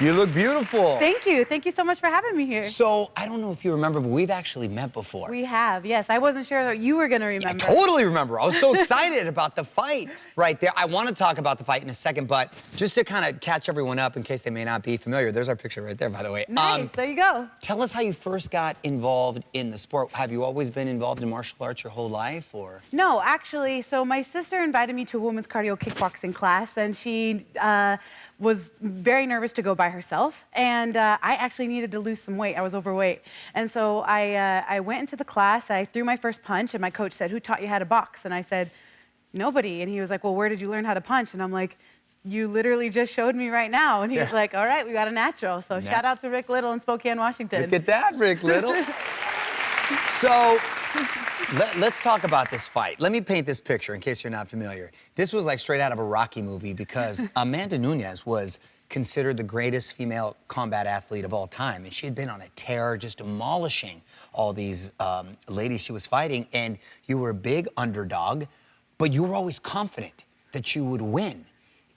You look beautiful. Thank you. Thank you so much for having me here. So, I don't know if you remember, but we've actually met before. We have, yes. I wasn't sure that you were going to remember. I totally remember. I was so excited about the fight right there. I want to talk about the fight in a second, but just to kind of catch everyone up in case they may not be familiar, there's our picture right there, by the way. Nice. There you go. Tell us how you first got involved in the sport. Have you always been involved in martial arts your whole life, or? No, actually, so my sister invited me to a women's cardio kickboxing class, and she was very nervous to go by herself, and I actually needed to lose some weight. I was overweight. And so I went into the class, I threw my first punch, and my coach said, "Who taught you how to box?" And I said, "Nobody." And he was like, "Well, where did you learn how to punch?" And I'm like, "You literally just showed me right now." And he's like, "All right, we got a natural." So shout out to Rick Little in Spokane, Washington. Look at that, Rick Little. So, let's talk about this fight. Let me paint this picture in case you're not familiar. This was like straight out of a Rocky movie because Amanda Nunes was considered the greatest female combat athlete of all time. And she had been on a tear, just demolishing all these ladies she was fighting. And you were a big underdog, but you were always confident that you would win.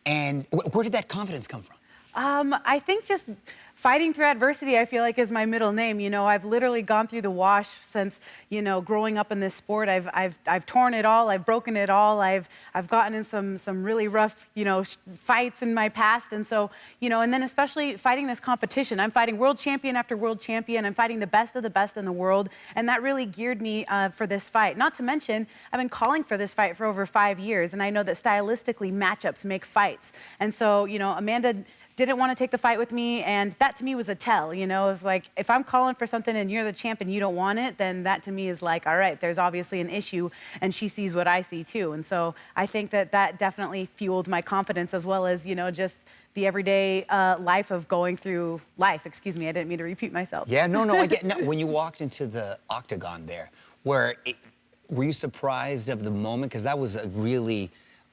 And where did that confidence come from? I think just fighting through adversity, I feel like, is my middle name. You know, I've literally gone through the wash since, you know, growing up in this sport. I've torn it all. I've broken it all. I've gotten in some really rough, you know, fights in my past. And so, you know, and then especially fighting this competition. I'm fighting world champion after world champion. I'm fighting the best of the best in the world. And that really geared me for this fight. Not to mention, I've been calling for this fight for over 5 years. And I know that stylistically matchups make fights. And so, you know, Amanda didn't want to take the fight with me, and that to me was a tell, you know, if I'm calling for something and you're the champ and you don't want it, then that to me is like, all right, there's obviously an issue, and she sees what I see too. And so I think that that definitely fueled my confidence, as well as, you know, just the everyday life of going through life. Excuse me, I didn't mean to repeat myself. Yeah, no, I get, no, when you walked into the octagon there, were you surprised of the moment? Because that was a really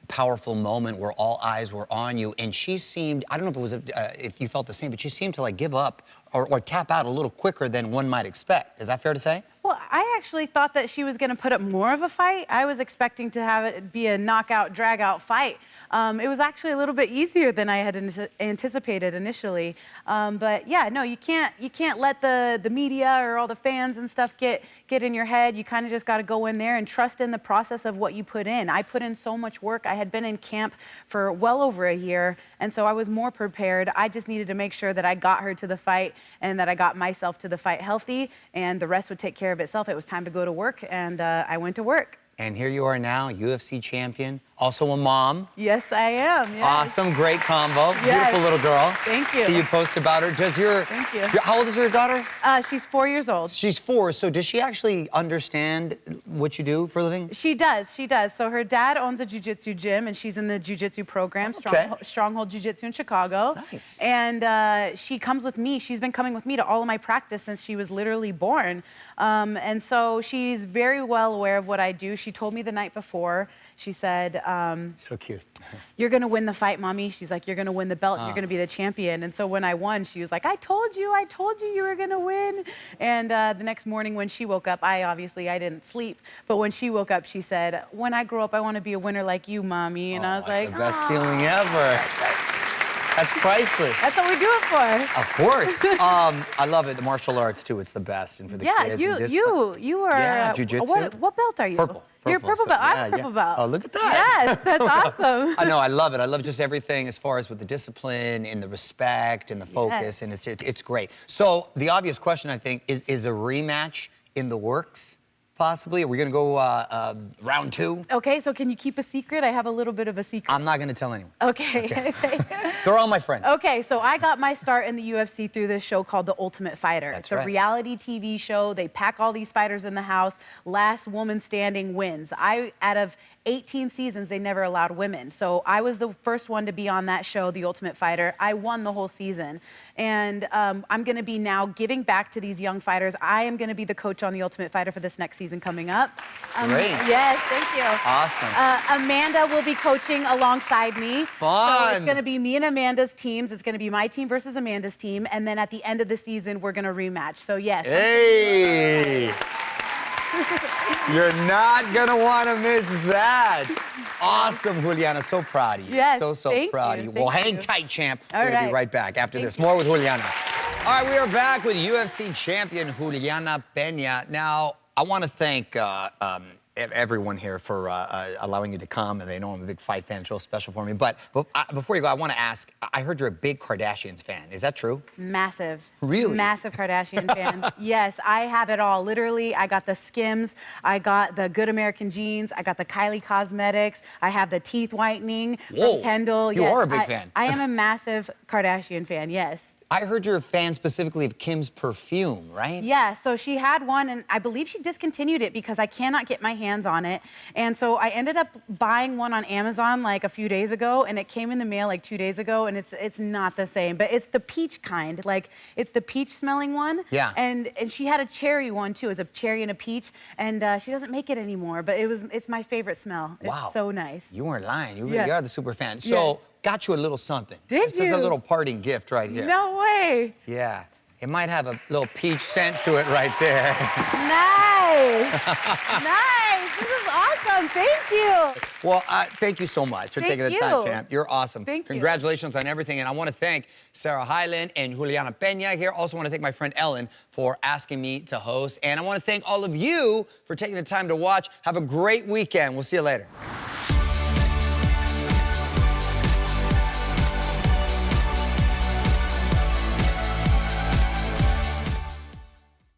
powerful moment where all eyes were on you, and she seemed, I don't know if it was if you felt the same, but she seemed to like give up or tap out a little quicker than one might expect. Is that fair to say? Well, I actually thought that she was going to put up more of a fight. I was expecting to have it be a knockout, drag-out fight. It was actually a little bit easier than I had anticipated initially. But yeah, no, you can't let the media or all the fans and stuff get in your head. You kind of just got to go in there and trust in the process of what you put in. I put in so much work. I had been in camp for well over a year, and so I was more prepared. I just needed to make sure that I got her to the fight and that I got myself to the fight healthy, and the rest would take care of itself. It was time to go to work, and I went to work. And here you are now, UFC champion, also a mom. Yes, I am. Yes. Awesome, great combo. Yes. Beautiful little girl. Thank you. See you post about her. Thank you. How old is your daughter? She's 4 years old. She's 4, so does she actually understand what you do for a living? She does. So her dad owns a jiu-jitsu gym, and she's in the jiu-jitsu program, Stronghold Jiu-Jitsu in Chicago. Nice. And she comes with me. She's been coming with me to all of my practice since she was literally born. And so she's very well aware of what I do. She told me the night before, she said, so cute. "You're going to win the fight, Mommy." She's like, "You're going to win the belt. You're going to be the champion." And so when I won, she was like, I told you you were going to win. And the next morning when she woke up, I didn't sleep. But when she woke up, she said, "When I grow up, I want to be a winner like you, Mommy." And I was like, the best feeling ever. That's priceless. That's what we do it for. Of course. I love it. The martial arts, too. It's the best. And for the kids. You are... Yeah, jiu-jitsu. What belt are you? Purple. You're purple belt. I'm purple belt. Oh, look at that. Yes, that's awesome. I know, I love it. I love just everything as far as with the discipline and the respect and the focus, and it's great. So the obvious question, I think, is a rematch in the works? Possibly? Are we going to go round 2? Okay, so can you keep a secret? I have a little bit of a secret. I'm not going to tell anyone. Okay. They're all my friends. Okay, so I got my start in the UFC through this show called The Ultimate Fighter. That's it's a reality TV show. They pack all these fighters in the house. Last woman standing wins. Out of 18 seasons, they never allowed women. So I was the first one to be on that show, The Ultimate Fighter. I won the whole season. And I'm going to be now giving back to these young fighters. I am going to be the coach on The Ultimate Fighter for this next season coming up. Great. Yes, thank you. Awesome. Amanda will be coaching alongside me. Fun. So it's going to be me and Amanda's teams. It's going to be my team versus Amanda's team. And then at the end of the season, we're going to rematch. So yes. Hey. You're not gonna wanna miss that. Awesome, Juliana. So proud of you. Yes, so thank proud of you, you. Well, thank hang you. tight, champ. All We're gonna be right. right back after Thank this. you. More with Juliana. All right, we are back with UFC champion Julianna Peña. Now, I want to thank everyone here for allowing you to come, and they know I'm a big fight fan. It's real special for me. But before you go, I want to ask, I heard you're a big Kardashians fan. Is that true? Massive. Really? Massive Kardashian fan. Yes, I have it all. Literally, I got the Skims, I got the Good American Jeans, I got the Kylie Cosmetics, I have the teeth whitening from Kendall. You Yes, are a big fan. I am a massive Kardashian fan, yes. I heard you're a fan specifically of Kim's perfume, right? Yeah, so she had one, and I believe she discontinued it because I cannot get my hands on it. And so I ended up buying one on Amazon like a few days ago, and it came in the mail like 2 days ago, and it's not the same. But it's the peach kind, like it's the peach smelling one. Yeah. And she had a cherry one too. It was a cherry and a peach, and she doesn't make it anymore. But it's my favorite smell. Wow. It's so nice. You weren't lying. You really Yeah. are the super fan. So, Yes. got you a little something. Did This is a you? little parting gift right here. No way. Yeah. It might have a little peach scent to it right there. Nice. Nice. This is awesome. Thank you. Well, thank you so much for taking the Thank time, you. champ. You're awesome. Thank you. Congratulations on everything. And I want to thank Sarah Hyland and Julianna Peña here. Also want to thank my friend Ellen for asking me to host. And I want to thank all of you for taking the time to watch. Have a great weekend. We'll see you later.